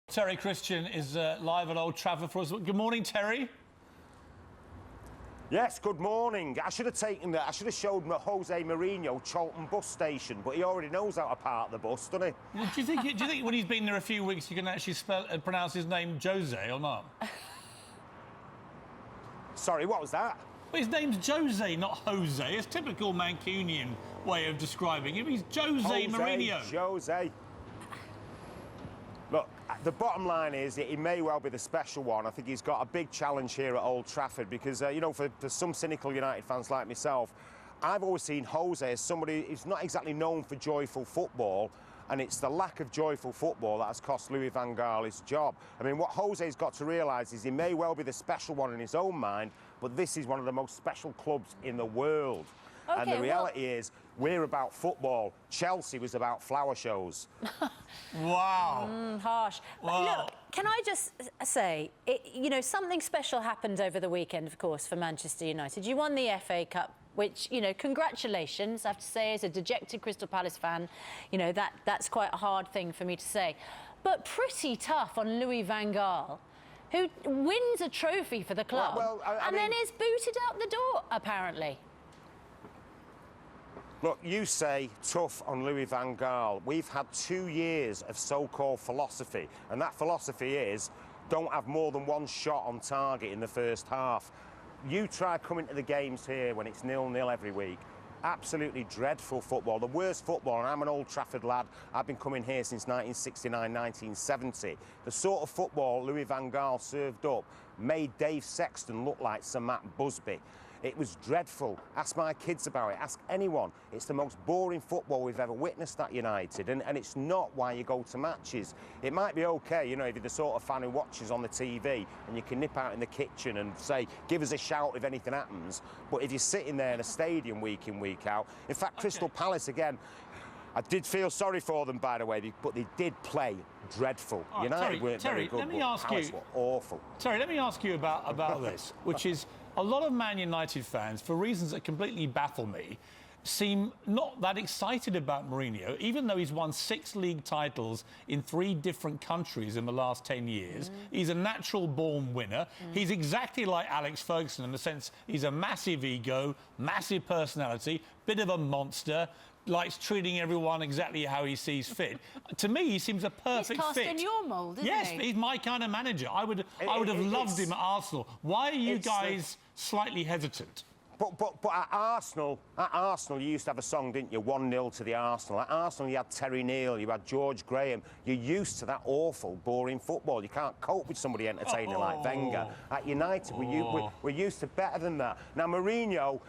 Terry Christian is live at Old Trafford for us. Good morning, Terry. Yes, good morning. I should have showed José Mourinho Charlton bus station, but he already knows how to park the bus, doesn't he? Well, do you think when he's been there a few weeks, you can actually pronounce his name Jose or not? Sorry, what was that? Well, his name's Jose, not Jose. It's typical Mancunian way of describing him. He's Jose Mourinho. Jose. Look, the bottom line is he may well be the special one. I think he's got a big challenge here at Old Trafford because, you know, for some cynical United fans like myself, I've always seen Jose as somebody who's not exactly known for joyful football, and it's the lack of joyful football that has cost Louis van Gaal his job. I mean, what Jose's got to realise is he may well be the special one in his own mind, but this is one of the most special clubs in the world. Okay, and the reality is, we're about football. Chelsea was about flower shows. Wow. Harsh. Wow. Look, can I just say, you know, something special happened over the weekend, of course, for Manchester United. You won the FA Cup, which, you know, congratulations, I have to say, as a dejected Crystal Palace fan, you know, that's quite a hard thing for me to say. But pretty tough on Louis van Gaal, who wins a trophy for the club and then is booted out the door, apparently. Look, you say tough on Louis van Gaal. We've had 2 years of so-called philosophy, and that philosophy is don't have more than one shot on target in the first half. You try coming to the games here when it's 0-0 every week. Absolutely dreadful football, the worst football, and I'm an Old Trafford lad. I've been coming here since 1969, 1970. The sort of football Louis van Gaal served up made Dave Sexton look like Sir Matt Busby. It was dreadful. Ask my kids about it. Ask anyone. It's the most boring football we've ever witnessed at United, and it's not why you go to matches. It might be okay, you know, if you're the sort of fan who watches on the TV and you can nip out in the kitchen and say, give us a shout if anything happens. But if you're sitting there in a stadium week in, week out... In fact, Crystal Palace, again, I did feel sorry for them, by the way, but they did play dreadful. United weren't very good, but Palace were awful. Terry, let me ask you about this, which is a lot of Man United fans, for reasons that completely baffle me, seem not that excited about Mourinho, even though he's won 6 league titles in 3 different countries in the last 10 years. He's a natural-born winner. He's exactly like Alex Ferguson in the sense he's a massive ego, massive personality, bit of a monster, likes treating everyone exactly how he sees fit. To me, he seems a perfect fit. He's cast in your mould, isn't he? Yes, he's my kind of manager. I would have loved him at Arsenal. Why are you guys slightly hesitant? But at Arsenal, you used to have a song, didn't you? 1-0 to the Arsenal. At Arsenal, you had Terry Neal, you had George Graham. You're used to that awful, boring football. You can't cope with somebody entertaining like Wenger. At United, we're used to better than that. Now, Mourinho,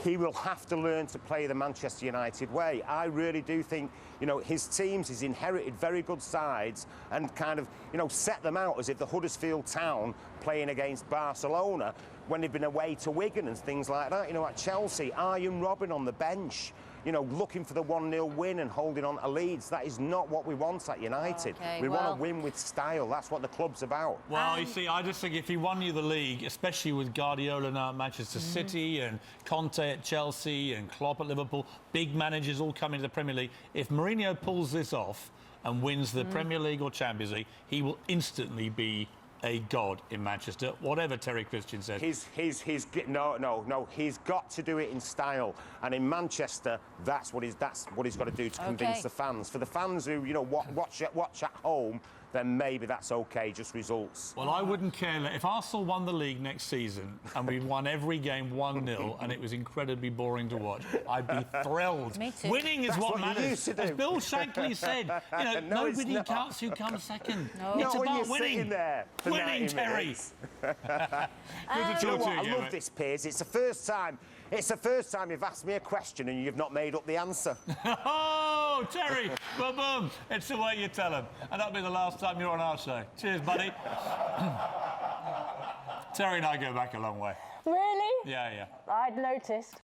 he will have to learn to play the Manchester United way. I really do think, you know, his teams, he's inherited very good sides and kind of, you know, set them out as if the Huddersfield Town playing against Barcelona when they've been away to Wigan and things like that. You know, at Chelsea, Arjen Robben on the bench, you know, looking for the 1-0 win and holding on to leads. That is not what we want at United. We want to win with style. That's what the club's about. Well, you see, I just think if he won you the league, especially with Guardiola now at Manchester City and Conte at Chelsea and Klopp at Liverpool, big managers all coming to the Premier League, if Mourinho pulls this off and wins the Premier League or Champions League, he will instantly be a god in Manchester, whatever Terry Christian said. No, he's got to do it in style, and in Manchester, that's what he's got to do to convince the fans. For the fans who, you know, watch at home, then maybe that's okay, just results. Well, I wouldn't care if Arsenal won the league next season and we won every game 1-0 and it was incredibly boring to watch. I'd be thrilled. Me too. Winning is what matters. As Bill Shankly said, you know, no, nobody counts who comes second. No. It's Not about when winning. There for winning, Terry. You know what? I love this, Piers. It's the first time you've asked me a question and you've not made up the answer. Oh, Terry, boom. It's the way you tell him. And that'll be the last time you're on our show. Cheers, buddy. Terry and I go back a long way. Really? Yeah. I'd noticed.